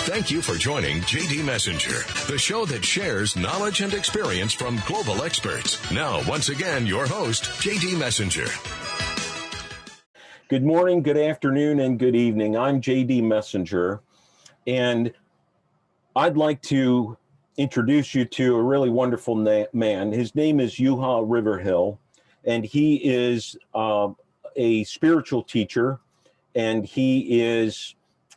Thank you for joining JD Messenger, the show that shares knowledge and experience from global experts. Now, once again, your host, JD Messenger. Good morning, good afternoon, and good evening. I'm JD Messenger, and I'd like to introduce you to a really wonderful man. His name is Juha Riverhill, and he is a spiritual teacher, and he is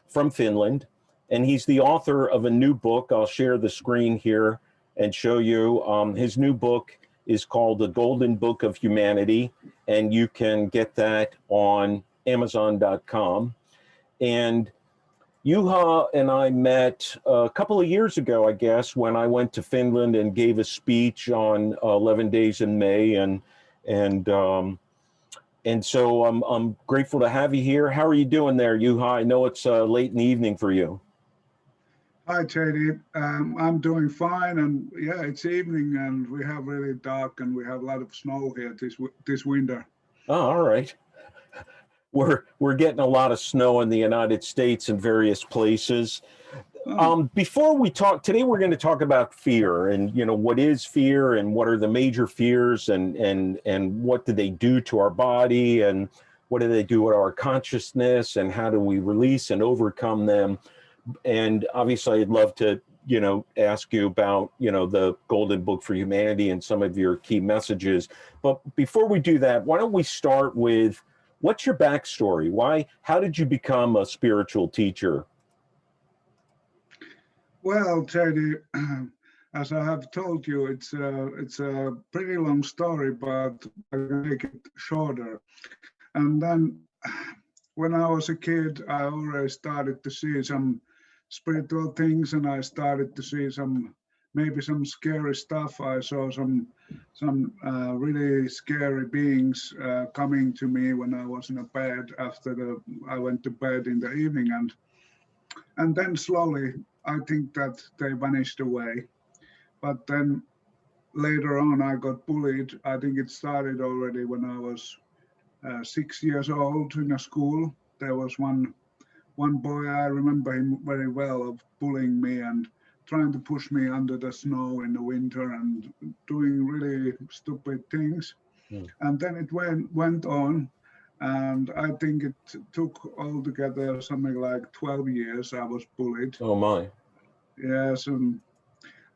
from Finland. And he's the author of a new book. I'll share the screen here and show you. His new book is called The Golden Book of Humanity, and you can get that on Amazon.com. And Juha and I met a couple of years ago, I guess, when I went to Finland and gave a speech on 11 Days in May. And so I'm grateful to have you here. How are you doing there, Juha? I know it's late in the evening for you. Hi, JD. I'm doing fine, and yeah, it's evening, and we have really dark, and we have a lot of snow here this winter. Oh, all right. We're getting a lot of snow in the United States in various places. Before we talk today, we're going to talk about fear, and what is fear, and what are the major fears, and what do they do to our body, and what do they do with our consciousness, and how do we release and overcome them. And obviously, I'd love to, ask you about, the Golden Book for Humanity and some of your key messages. But before we do that, why don't we start with, what's your backstory? How did you become a spiritual teacher? Well, JD, as I have told you, it's a pretty long story, but I'll make it shorter. And then when I was a kid, I already started to see some spiritual things, and I started to see maybe some scary stuff. I saw some really scary beings coming to me when I was in a bed after I went to bed in the evening, and then slowly I think that they vanished away. But then later on I got bullied. I think it started already when I was 6 years old in a school. There was one boy, I remember him very well, of bullying me and trying to push me under the snow in the winter and doing really stupid things. And then it went on, and I think it took altogether something like 12 years I was bullied. Oh my. Yes, and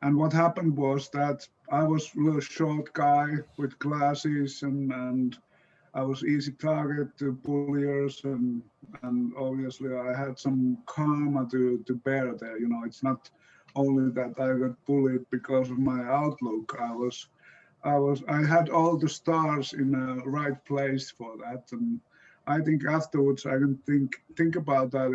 what happened was that I was a little short guy with glasses, and I was easy target to bulliers, and obviously I had some karma to bear there. It's not only that I got bullied because of my outlook. I had all the stars in the right place for that, and I think afterwards I can think about that.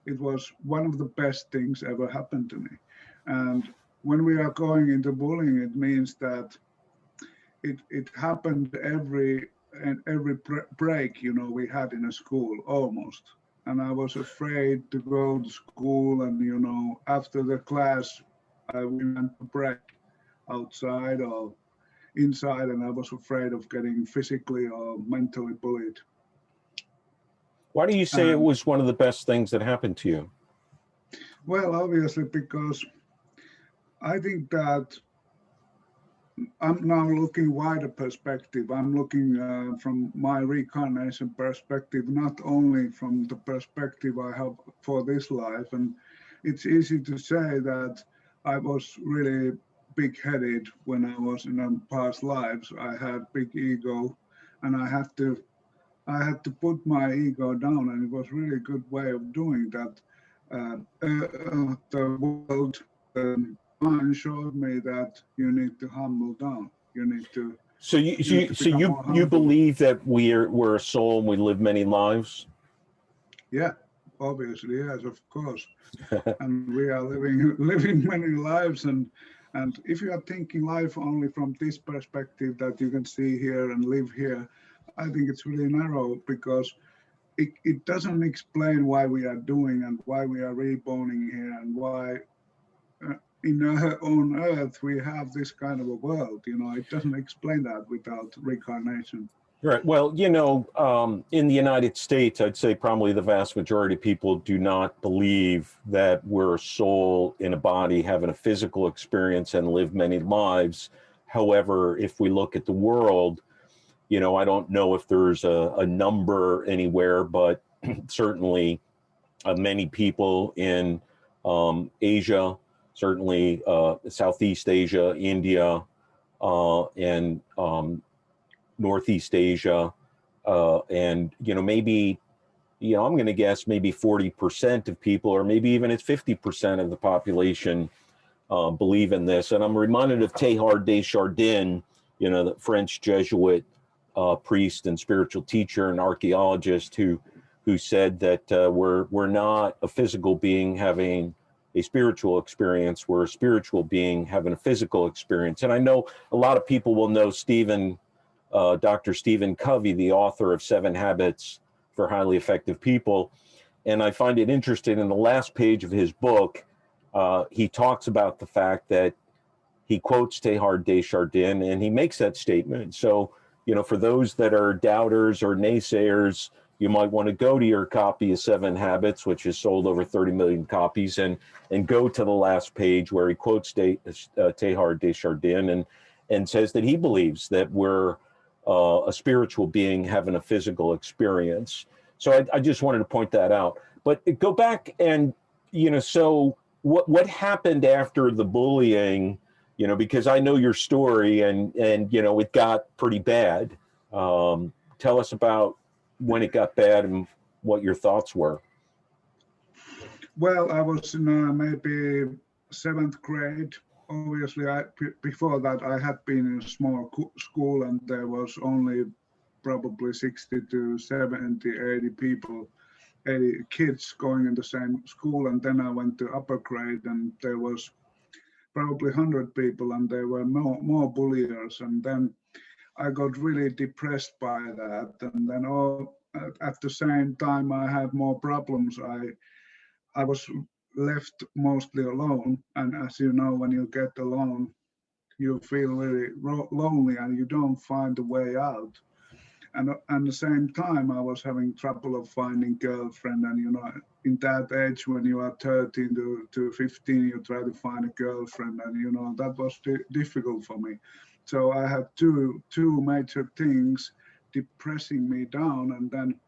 It was one of the best things ever happened to me. And when we are going into bullying, it means that it happened every break we had in a school almost, and I was afraid to go to school, and after the class we went to break outside or inside, and I was afraid of getting physically or mentally bullied. Why do you say it was one of the best things that happened to you? Well, obviously because I think that I'm now looking wider perspective. I'm looking from my reincarnation perspective, not only from the perspective I have for this life. And it's easy to say that I was really big-headed when I was in past lives. I had big ego, and I had to put my ego down, and it was really a good way of doing that. The world showed me that you need to humble down. You need to. So you believe that we're a soul and we live many lives? Yeah, obviously, yes, of course. And we are living many lives, and if you are thinking life only from this perspective that you can see here and live here, I think it's really narrow, because it doesn't explain why we are doing and why we are reborning here, and why on Earth we have this kind of a world. It doesn't explain that without reincarnation. Right. Well, in the United States, I'd say probably the vast majority of people do not believe that we're a soul in a body having a physical experience and live many lives. However, if we look at the world, I don't know if there's a number anywhere, but certainly many people in Asia, certainly Southeast Asia, India, and Northeast Asia, and maybe I'm going to guess maybe 40% of people, or maybe even it's 50% of the population believe in this. And I'm reminded of Teilhard de Chardin, the French Jesuit priest and spiritual teacher and archaeologist who said that we're not a physical being having a spiritual experience. We're a spiritual being having a physical experience. And I know a lot of people will know Dr. Stephen Covey, the author of 7 Habits for Highly Effective People. And I find it interesting, in the last page of his book, he talks about the fact that he quotes Teilhard de Chardin, and he makes that statement. So, for those that are doubters or naysayers, you might want to go to your copy of 7 Habits, which has sold over 30 million copies, and go to the last page where he quotes Teilhard de Chardin and says that he believes that we're a spiritual being having a physical experience. So I just wanted to point that out. But go back and, so what happened after the bullying, because I know your story and it got pretty bad. Tell us about when it got bad and what your thoughts were. Well, I was in maybe 7th grade. Obviously, before that, I had been in a small school, and there was only probably 60 to 70, 80 people, 80 kids going in the same school. And then I went to upper grade, and there was probably 100 people, and there were more bulliers. And then I got really depressed by that. And then at the same time, I had more problems. I was left mostly alone. And as you know, when you get alone, you feel very lonely and you don't find a way out. And at the same time, I was having trouble of finding girlfriend. And, in that age, when you are 13 to 15, you try to find a girlfriend. And, that was difficult for me. So I had two major things depressing me down. And then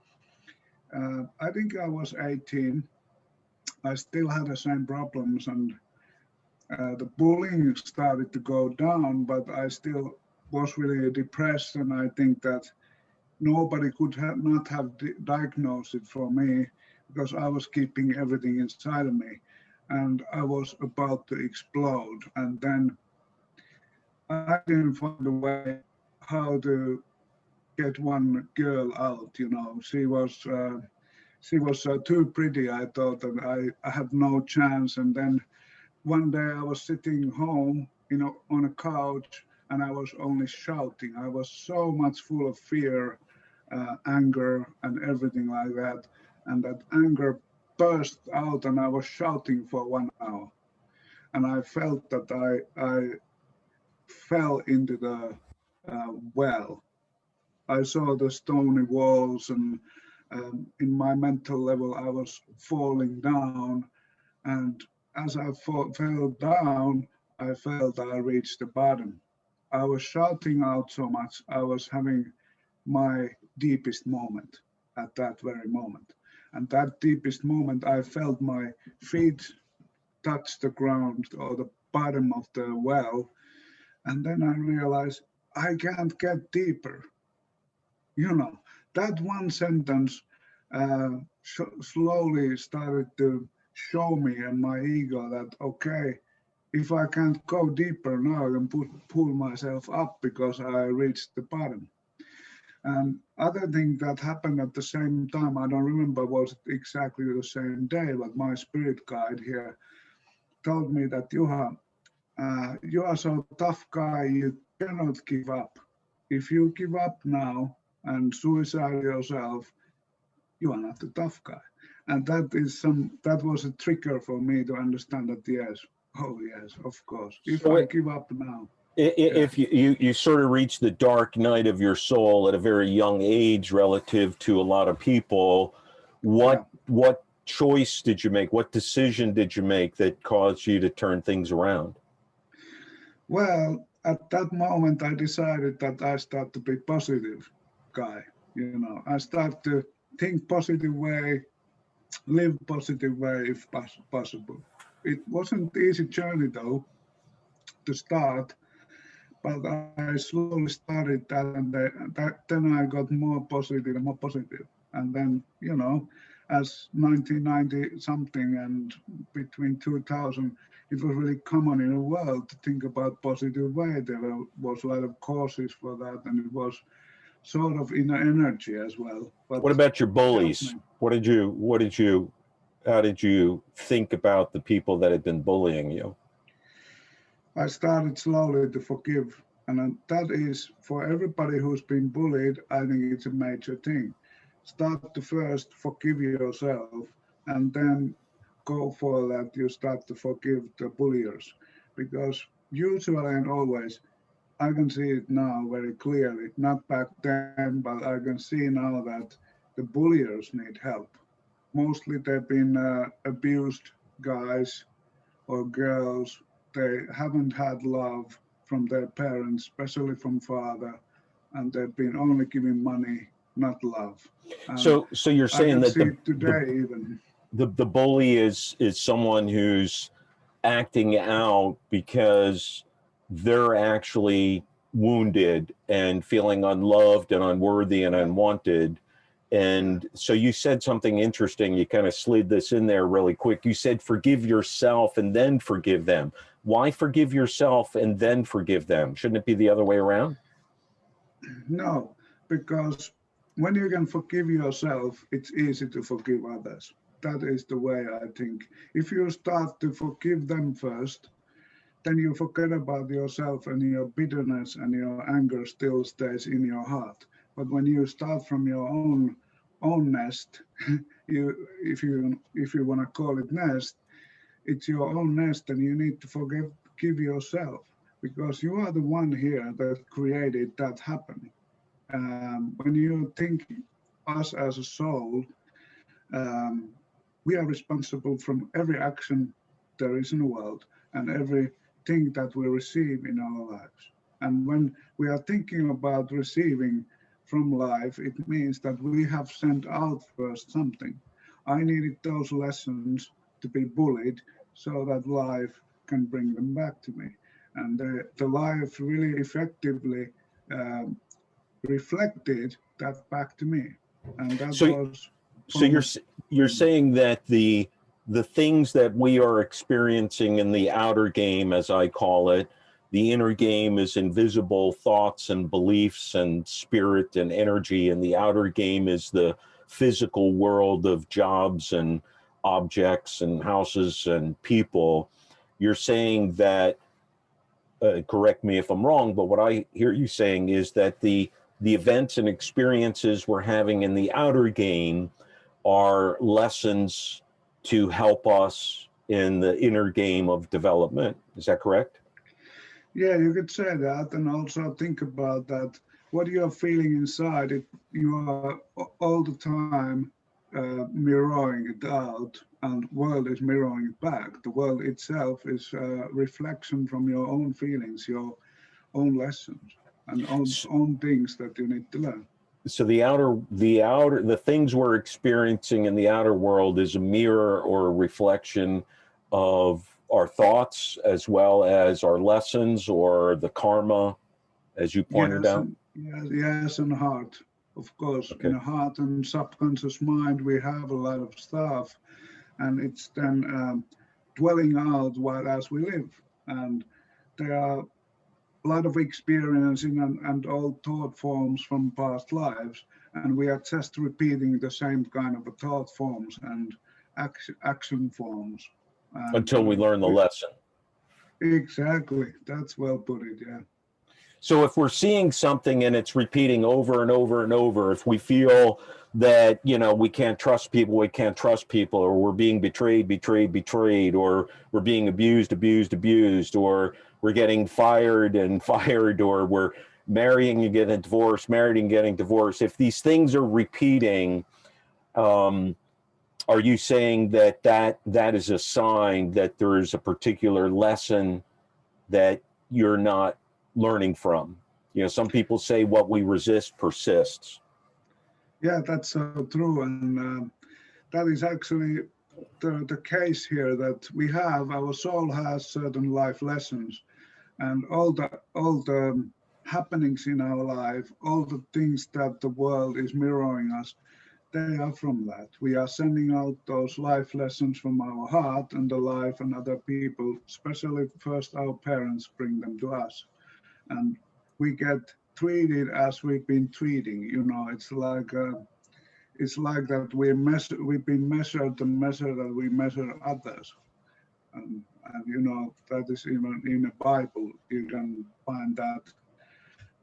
I think I was 18. I still had the same problems, and the bullying started to go down, but I still was really depressed. And I think that nobody could not have diagnosed it for me, because I was keeping everything inside of me, and I was about to explode. And then I didn't find a way how to get one girl out. She was too pretty. I thought that I had no chance. And then one day I was sitting home, on a couch, and I was only shouting. I was so much full of fear, anger, and everything like that. And that anger burst out, and I was shouting for 1 hour. And I felt that I fell into the well. I saw the stony walls, and in my mental level, I was falling down. And as I fell down, I felt I reached the bottom. I was shouting out so much. I was having my deepest moment at that very moment. And that deepest moment, I felt my feet touch the ground or the bottom of the well. And then I realized I can't get deeper. That one sentence slowly started to show me and my ego that, okay, if I can't go deeper now, I can pull myself up because I reached the bottom. And other thing that happened at the same time, I don't remember was exactly the same day, but my spirit guide here told me that, Juha, you are so tough guy, you cannot give up. If you give up now and suicide yourself, you are not a tough guy. And that was a trigger for me to understand that, yes, oh yes, of course. If I give up now. If you sort of reach the dark night of your soul at a very young age relative to a lot of people, what choice did you make? What decision did you make that caused you to turn things around? Well, at that moment, I decided that I start to be positive guy. I start to think positive way, live positive way if possible. It wasn't easy journey though to start, but I slowly started that, and then I got more positive and more positive. And then, as 1990 something and between 2000, it was really common in the world to think about positive way. There was a lot of causes for that, and it was sort of in energy as well. But what about your bullies? How did you think about the people that had been bullying you? I started slowly to forgive. And that is, for everybody who's been bullied, I think it's a major thing. Start to first forgive yourself, and then go for that you start to forgive the bulliers. Because usually and always, I can see it now very clearly, not back then, but I can see now that the bulliers need help. Mostly they've been abused guys or girls. They haven't had love from their parents, especially from father, and they've been only giving money, not love. So you're saying that the bully is someone who's acting out because they're actually wounded and feeling unloved and unworthy and unwanted. And so you said something interesting. You kind of slid this in there really quick. You said, forgive yourself and then forgive them. Why forgive yourself and then forgive them? Shouldn't it be the other way around? No, because when you can forgive yourself, it's easy to forgive others. That is the way I think. If you start to forgive them first, then you forget about yourself, and your bitterness and your anger still stays in your heart. But when you start from your own nest, if you want to call it nest, it's your own nest, and you need to forgive yourself, because you are the one here that created that happening. When you think us as a soul, we are responsible from every action there is in the world and everything that we receive in our lives. And when we are thinking about receiving from life, it means that we have sent out first something. I needed those lessons to be bullied so that life can bring them back to me. And the life really effectively reflected that back to me. And that was... So you're saying that the things that we are experiencing in the outer game, as I call it, the inner game is invisible thoughts and beliefs and spirit and energy, and the outer game is the physical world of jobs and objects and houses and people. You're saying that, correct me if I'm wrong, but what I hear you saying is that the events and experiences we're having in the outer game are lessons to help us in the inner game of development. Is that correct? Yeah, you could say that, and also think about that. What you are feeling inside, you are all the time mirroring it out, and world is mirroring it back. The world itself is a reflection from your own feelings, your own lessons, and own things that you need to learn. So the things we're experiencing in the outer world is a mirror or a reflection of our thoughts, as well as our lessons or the karma, as you pointed out. Yes, and heart, of course. Okay. In the heart and subconscious mind, we have a lot of stuff, and it's then dwelling out while as we live. And there are a lot of experiencing and old thought forms from past lives, and we are just repeating the same kind of thought forms and action forms. Until we learn the lesson. Exactly. That's well put it, yeah. So if we're seeing something and it's repeating over and over and over, if we feel that, we can't trust people, or we're being betrayed, or we're being abused, or we're getting fired and fired, or we're marrying and getting divorced, married and getting divorced. If these things are repeating, are you saying that is a sign that there is a particular lesson that you're not learning from? You know, some people say what we resist persists. Yeah, that's so true. And that is actually the case here, that our soul has certain life lessons, and all the happenings in our life, all the things that the world is mirroring us, they are from that. We are sending out those life lessons from our heart and the life, and other people, especially first our parents, bring them to us. And we get treated as we've been treating. You know, it's like that we've been measured the measure that we measure others. And you know, that is even in the Bible. You can find that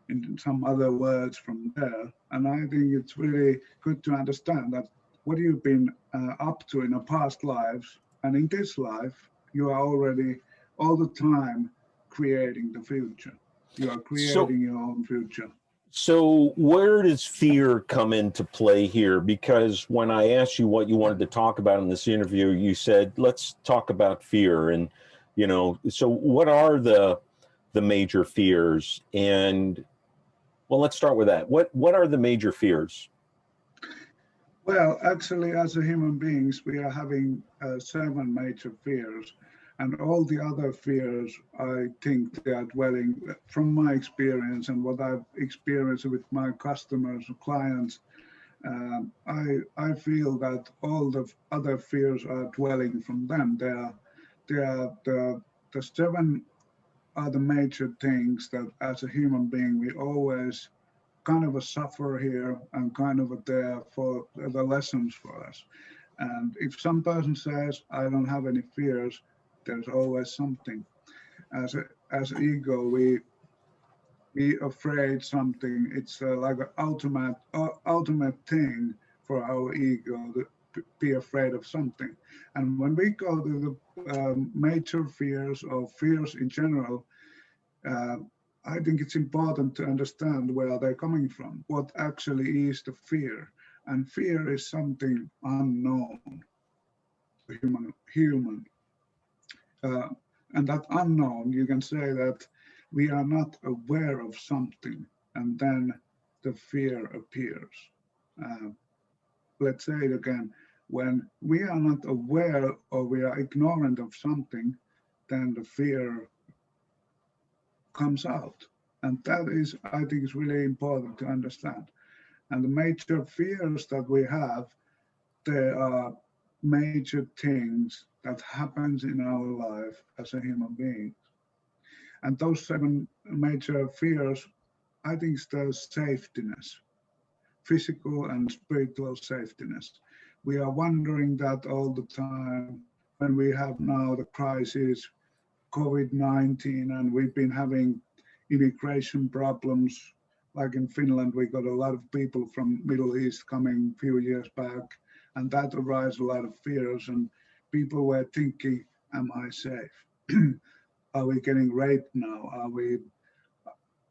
in some other words from there. And I think it's really good to understand that what you've been up to in the past lives and in this life, you are already all the time creating the future. You are creating your own future. So where does fear come into play here? Because when I asked you what you wanted to talk about in this interview, you said, let's talk about fear. And, you know, so what are the major fears? And well, let's start with that. What are the major fears? Well, actually, as a human beings, we are having 7 major fears. And all the other fears, I think they are dwelling, from my experience and what I've experienced with my customers and clients, I feel that all the other fears are dwelling from them. They are the 7 are the major things that as a human being, we always kind of suffer here and kind of there for the lessons for us. And if some person says, I don't have any fears, there's always something. As ego, we afraid something. It's like an ultimate thing for our ego to be afraid of something. And when we go to the major fears or fears in general, I think it's important to understand where they're coming from. What actually is the fear? And fear is something unknown, human. And that unknown, you can say that we are not aware of something, and then the fear appears. Let's say it again. When we are not aware or we are ignorant of something, then the fear comes out. And that is, I think, is really important to understand. And the major fears that we have, they are major things that happens in our life as a human being. And those 7 major fears, I think, is the safetyness, physical and spiritual safetyness. We are wondering that all the time when we have now the crisis, COVID-19, and we've been having immigration problems. Like in Finland, we got a lot of people from Middle East coming a few years back, and that aroused a lot of fears, and people were thinking, am I safe? Are we getting raped now?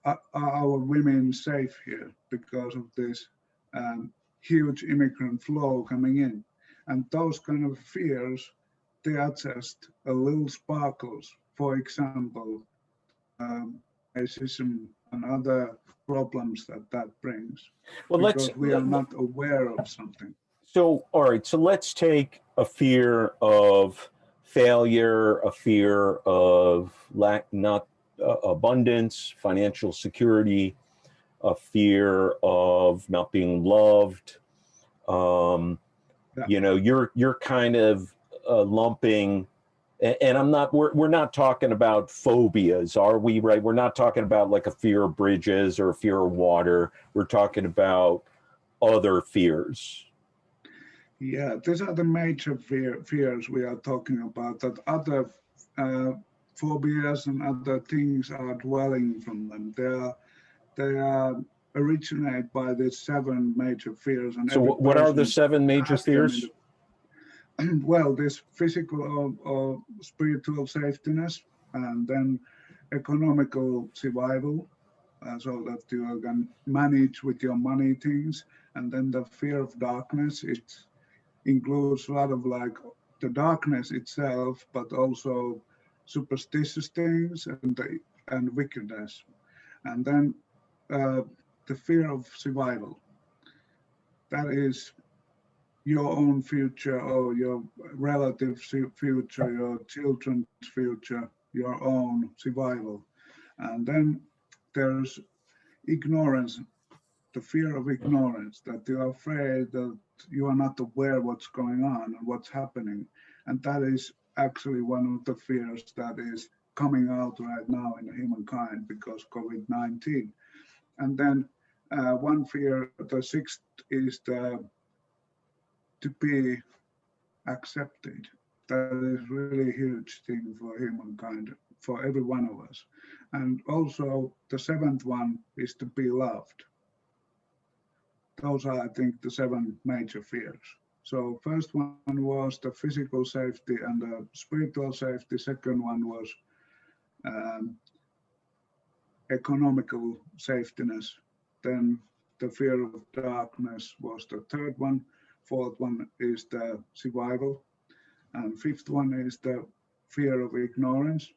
Are our women safe here because of this huge immigrant flow coming in? And those kind of fears, they are just a little sparkles. For example, racism and other problems that brings. Well, because we are not aware of something. So, all right, so let's take a fear of failure, a fear of abundance, financial security, a fear of not being loved. You know, you're kind of lumping, and we're not talking about phobias, are we? Right? We're not talking about like a fear of bridges or a fear of water. We're talking about other fears. Yeah, these are the major fears we are talking about, that other phobias and other things are dwelling from them. They are originate by the 7 major fears. And so what are the 7 major fears? Well, this physical or spiritual safetyness, and then economical survival, so that you can manage with your money things. And then the fear of darkness, it includes a lot of like the darkness itself, but also superstitious things and wickedness. And then uh, the fear of survival, that is your own future or your relatives' future, your children's future, your own survival. And then there's ignorance, the fear of ignorance, that you're afraid that you are not aware what's going on and what's happening. And that is actually one of the fears that is coming out right now in humankind because COVID-19. And then one fear, the sixth, is to be accepted. That is really a huge thing for humankind, for every one of us. And also the seventh one is to be loved. Those are, I think, the seven major fears. So first one was the physical safety and the spiritual safety. Second one was um, economical safetiness. Then the fear of darkness was the third one. Fourth one is the survival. And fifth one is the fear of ignorance.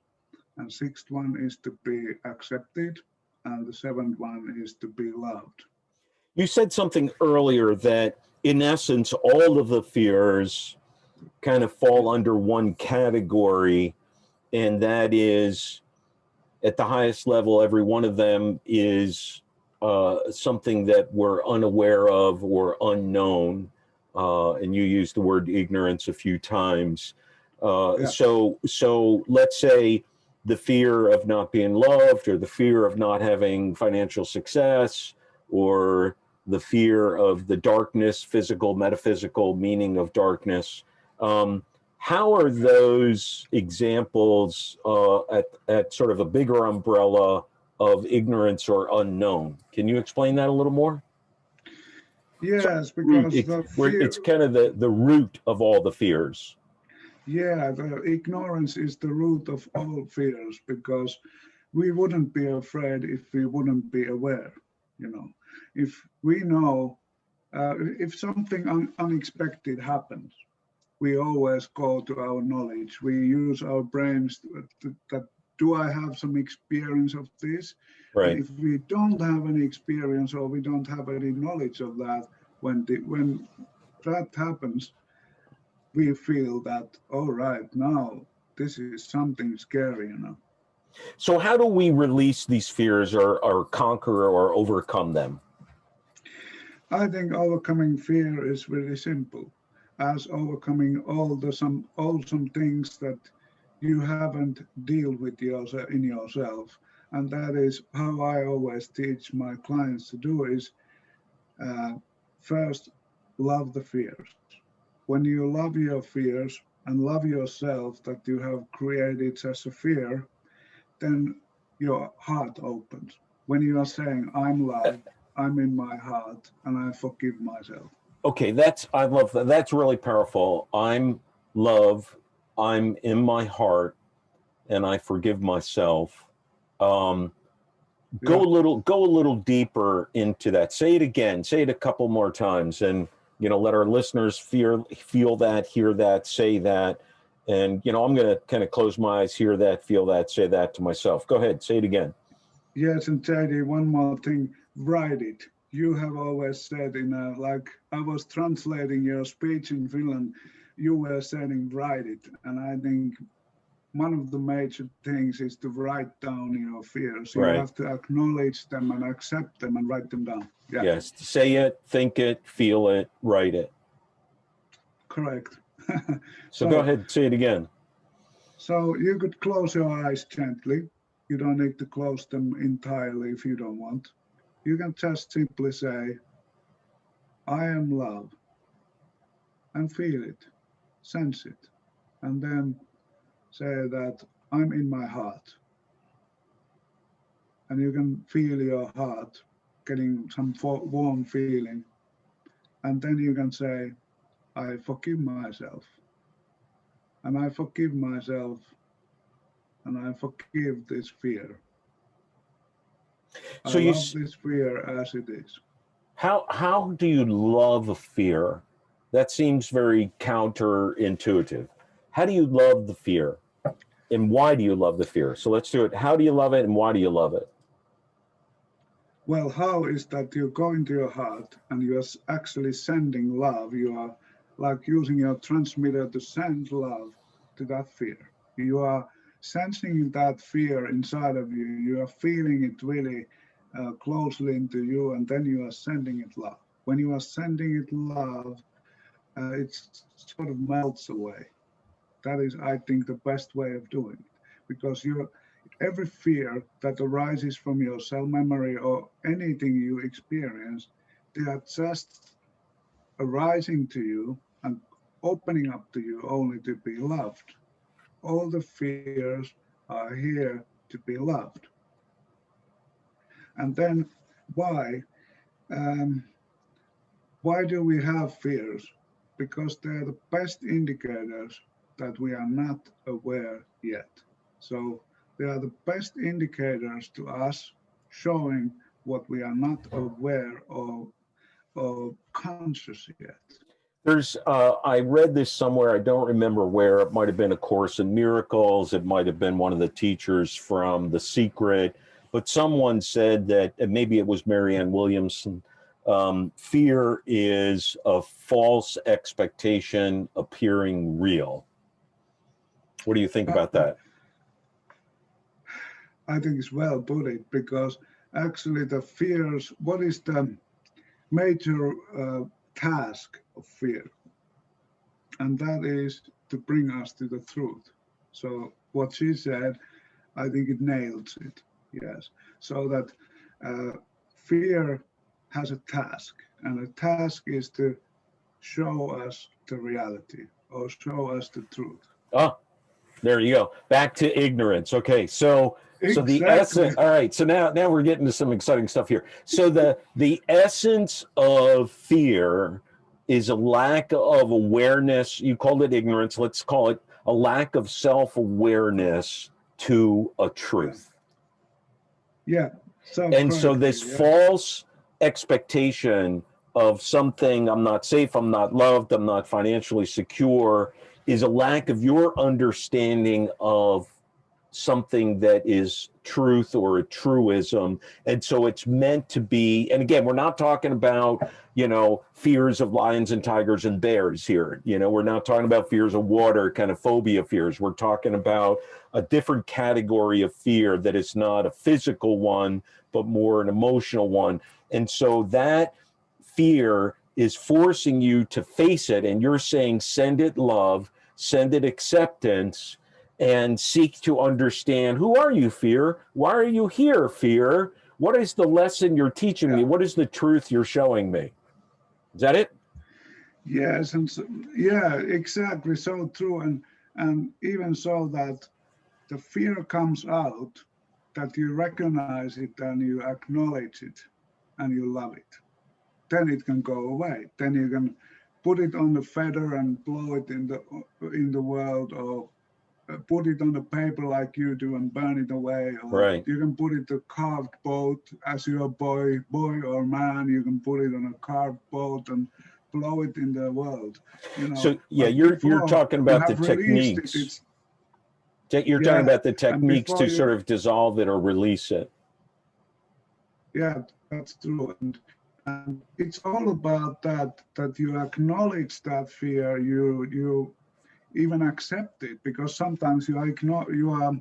And sixth one is to be accepted. And the seventh one is to be loved. You said something earlier that, in essence, all of the fears kind of fall under one category, and that is, at the highest level, every one of them is something that we're unaware of or unknown. And you used the word ignorance a few times. Yeah. So let's say the fear of not being loved, or the fear of not having financial success, or the fear of the darkness, physical, metaphysical meaning of darkness. How are those examples at sort of a bigger umbrella of ignorance or unknown? Can you explain that a little more? Yes, because it's kind of the root of all the fears. Yeah, the ignorance is the root of all fears, because we wouldn't be afraid if we wouldn't be aware. You know, if we know, if something unexpected happens, we always go to our knowledge. We use our brains that do I have some experience of this? Right. And if we don't have any experience or we don't have any knowledge of that, when that happens, we feel that, oh, right, now this is something scary, you know. So how do we release these fears, or conquer or overcome them? I think overcoming fear is really simple, as overcoming all some things that you haven't dealt with yourself in yourself. And that is how I always teach my clients to do is first love the fears. When you love your fears and love yourself that you have created as a fear, then your heart opens. When you are saying, I'm loved, I'm in my heart, and I forgive myself. Okay, I love that. That's really powerful. I'm love, I'm in my heart, and I forgive myself. Go a little deeper into that. Say it again. Say it a couple more times, and let our listeners feel that, hear that, say that. And I'm going to kind of close my eyes, hear that, feel that, say that to myself. Go ahead, say it again. Yes, and JD, one more thing. Write it. You have always said like I was translating your speech in Finland, you were saying write it, and I think one of the major things is to write down your fears. You have to acknowledge them and accept them and write them down. Yeah. Yes, say it, think it, feel it, write it. Correct. So go ahead, say it again. So you could close your eyes gently. You don't need to close them entirely if you don't want. You can just simply say, I am love, and feel it, sense it, and then say that I'm in my heart. And you can feel your heart getting some warm feeling. And then you can say, I forgive myself. And I forgive myself and I forgive this fear. So I love this fear as it is. how do you love fear? That seems very counterintuitive. How do you love the fear? And why do you love the fear? So let's do it. How do you love it and why do you love it? Well, how is that you go into your heart and you are actually sending love. You are like using your transmitter to send love to that fear. You are sensing that fear inside of you. You are feeling it really closely into you, and then you are sending it love. When you are sending it love, it sort of melts away. That is, I think, the best way of doing it, because every fear that arises from your cell memory or anything you experience, they are just arising to you and opening up to you only to be loved. All the fears are here to be loved. And then why? Um, why do we have fears? Because they're the best indicators that we are not aware yet. So they are the best indicators to us, showing what we are not aware or conscious yet. I read this somewhere, I don't remember where. It might have been A Course in Miracles, it might have been one of the teachers from The Secret, but someone said that, and maybe it was Marianne Williamson, fear is a false expectation appearing real. What do you think about that? I think it's well put it, because actually the fears, what is the major task of fear? And that is to bring us to the truth. So what she said, I think it nails it. Yes. So that fear has a task, and the task is to show us the reality or show us the truth. Oh, there you go. Back to ignorance. Okay, so the essence. All right, so now we're getting to some exciting stuff here. So the essence of fear is a lack of awareness. You called it ignorance. Let's call it a lack of self-awareness to a truth. Yeah. And so this false expectation of something, I'm not safe, I'm not loved, I'm not financially secure, is a lack of your understanding of something that is truth or a truism. And so it's meant to be, and again, we're not talking about, fears of lions and tigers and bears here. We're not talking about fears of water, kind of phobia fears. We're talking about a different category of fear that is not a physical one, but more an emotional one. And so that fear is forcing you to face it. And you're saying, send it love, send it acceptance, and seek to understand, who are you, fear? Why are you here, fear? What is the lesson you're teaching me? What is the truth you're showing me? Is that it? Yes, and so, yeah, exactly, so true. And even so that the fear comes out, that you recognize it and you acknowledge it and you love it. Then it can go away. Then you can put it on the feather and blow it in the world, or put it on the paper like you do and burn it away. Or right. You can put it on a carved boat as you're a boy or man. You can put it on a carved boat and blow it in the world. So yeah, you're talking about the techniques. You're talking about the techniques to sort of dissolve it or release it. Yeah, that's true. And it's all about that you acknowledge that fear, you even accept it, because sometimes you are,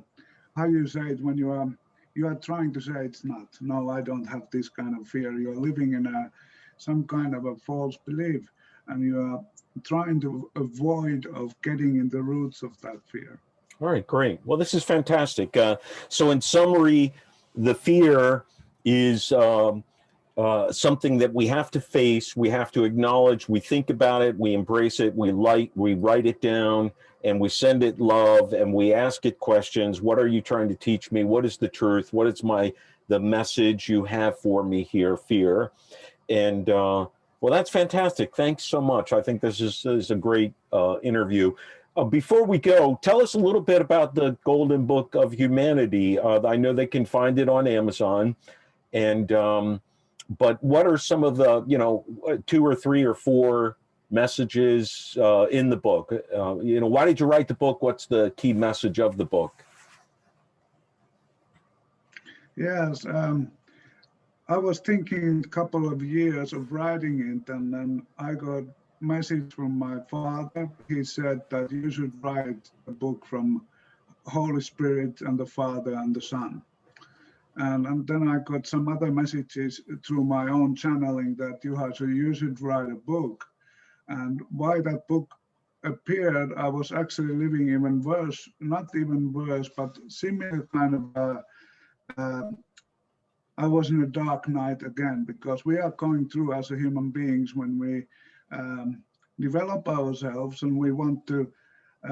how you say it, when you are trying to say it's not. No, I don't have this kind of fear. You're living in some kind of a false belief, and you are trying to avoid of getting in the roots of that fear. All right, great. Well, this is fantastic. So in summary, the fear is something that we have to face, we have to acknowledge, we think about it, we embrace it, we write it down, and we send it love, and we ask it questions. What are you trying to teach me? What is the truth? What is the message you have for me here, fear? And well, that's fantastic. Thanks so much. I think this is a great interview. Before we go, tell us a little bit about the Golden Book of Humanity. I know they can find it on Amazon, and but what are some of the, 2 or 3 or 4 messages in the book? Why did you write the book? What's the key message of the book? Yes, I was thinking a couple of years of writing it, and then I got message from my father. He said that you should write a book from Holy Spirit and the Father and the Son. And then I got some other messages through my own channeling that Juha, so you should write a book. And why that book appeared, I was actually living even worse, not even worse, but similar kind of I was in a dark night again, because we are going through as a human beings when we develop ourselves and we want to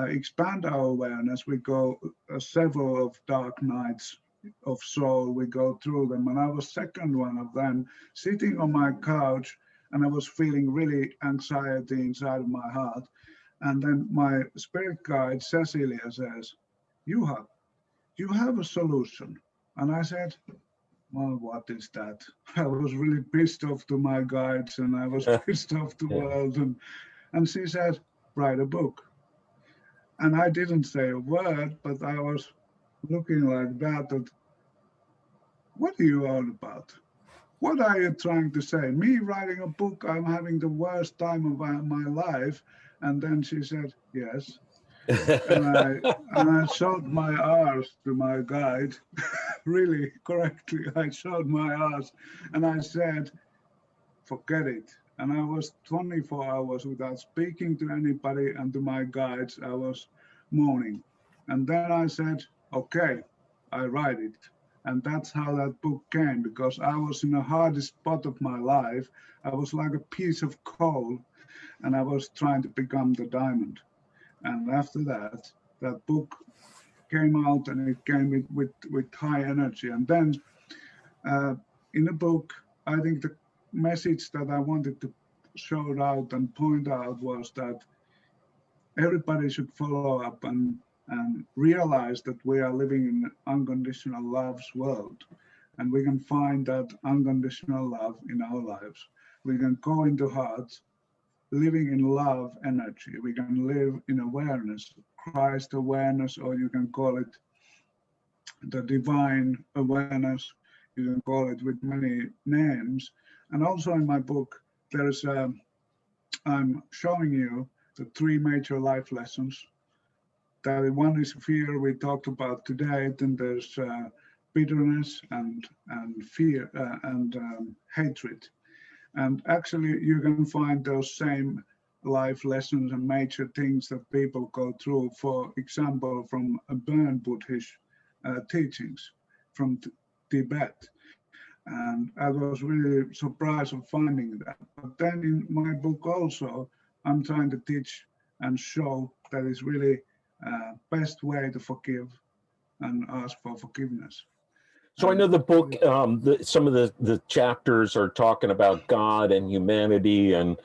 expand our awareness. We go several of dark nights of soul, we go through them. And I was second one of them, sitting on my couch, and I was feeling really anxiety inside of my heart. And then my spirit guide, Cecilia, says, Juha, you have a solution. And I said, well, what is that? I was really pissed off to my guides, and I was pissed off to the world. And she said, write a book. And I didn't say a word, but I was looking like that, what are you all about? What are you trying to say? Me writing a book, I'm having the worst time of my life. And then she said, yes. and I showed my arse to my guide, really correctly. I showed my arse, and I said, forget it. And I was 24 hours without speaking to anybody, and to my guides, I was moaning. And then I said, okay, I write it. And that's how that book came, because I was in the hardest spot of my life. I was like a piece of coal, and I was trying to become the diamond. And after that, that book came out, and it came with high energy. And then in the book, I think the message that I wanted to show out and point out was that everybody should follow up and realize that we are living in unconditional love's world. And we can find that unconditional love in our lives. We can go into hearts, living in love energy. We can live in awareness, Christ awareness, or you can call it the divine awareness. You can call it with many names. And also in my book, there's I'm showing you the 3 major life lessons. That one is fear, we talked about today. Then there's bitterness and fear and hatred. And actually, you can find those same life lessons and major things that people go through, for example, from Burn Buddhist teachings from Tibet. And I was really surprised of finding that. But then in my book also, I'm trying to teach and show that it's really best way to forgive and ask for forgiveness. So I know the book, some of the chapters are talking about God and humanity and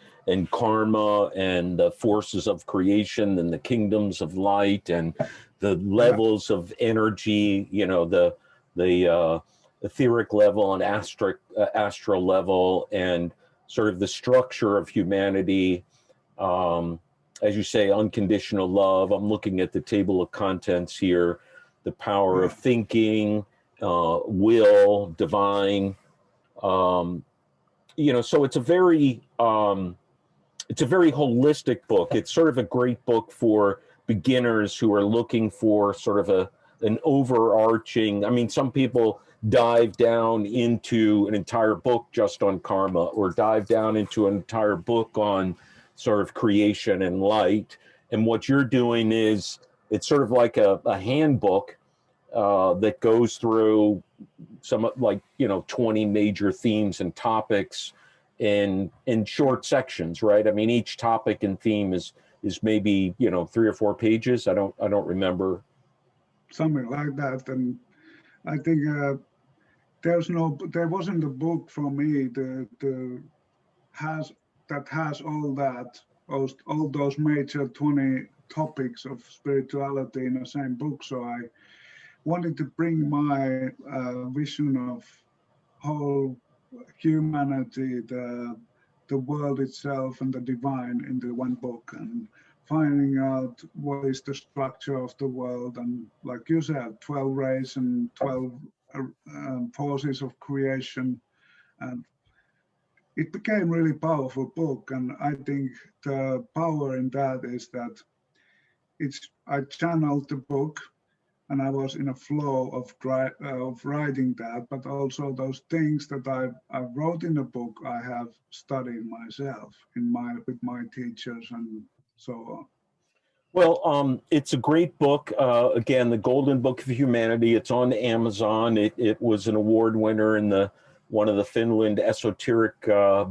karma and the forces of creation and the kingdoms of light and the levels of energy, the etheric level and astral level, and sort of the structure of humanity. As you say, unconditional love. I'm looking at the table of contents here, the power of thinking, will, divine, so it's a very holistic book. It's sort of a great book for beginners who are looking for sort of an overarching, some people dive down into an entire book just on karma, or dive down into an entire book on sort of creation and light. And what you're doing is, it's sort of like a handbook that goes through some 20 major themes and topics in short sections, right? Each topic and theme is maybe 3 or 4 pages. I don't remember. Something like that. And I think there wasn't a book for me that has all those major 20 topics of spirituality in the same book. So I wanted to bring my vision of whole humanity, the world itself, and the divine into one book, and finding out what is the structure of the world, and like you said, 12 rays and 12 forces of creation. And it became a really powerful book, and I think the power in that is that I channeled the book, and I was in a flow of writing that, but also those things that I wrote in the book, I have studied myself with my teachers and so on. Well, it's a great book. Again, the Golden Book of Humanity. It's on Amazon. It was an award winner in one of the Finland esoteric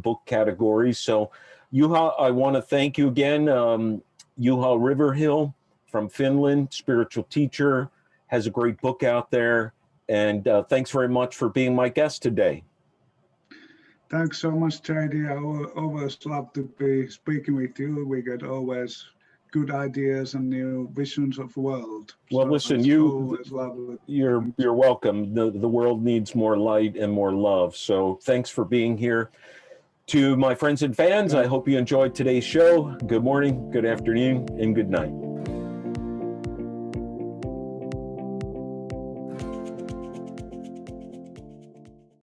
book categories. So, Juha, I want to thank you again. Juha Riverhill from Finland, spiritual teacher, has a great book out there. And thanks very much for being my guest today. Thanks so much, JD. I always love to be speaking with you. We get always good ideas and new visions of the world. Well, so listen, you're welcome. The world needs more light and more love. So thanks for being here. To my friends and fans, I hope you enjoyed today's show. Good morning, good afternoon, and good night.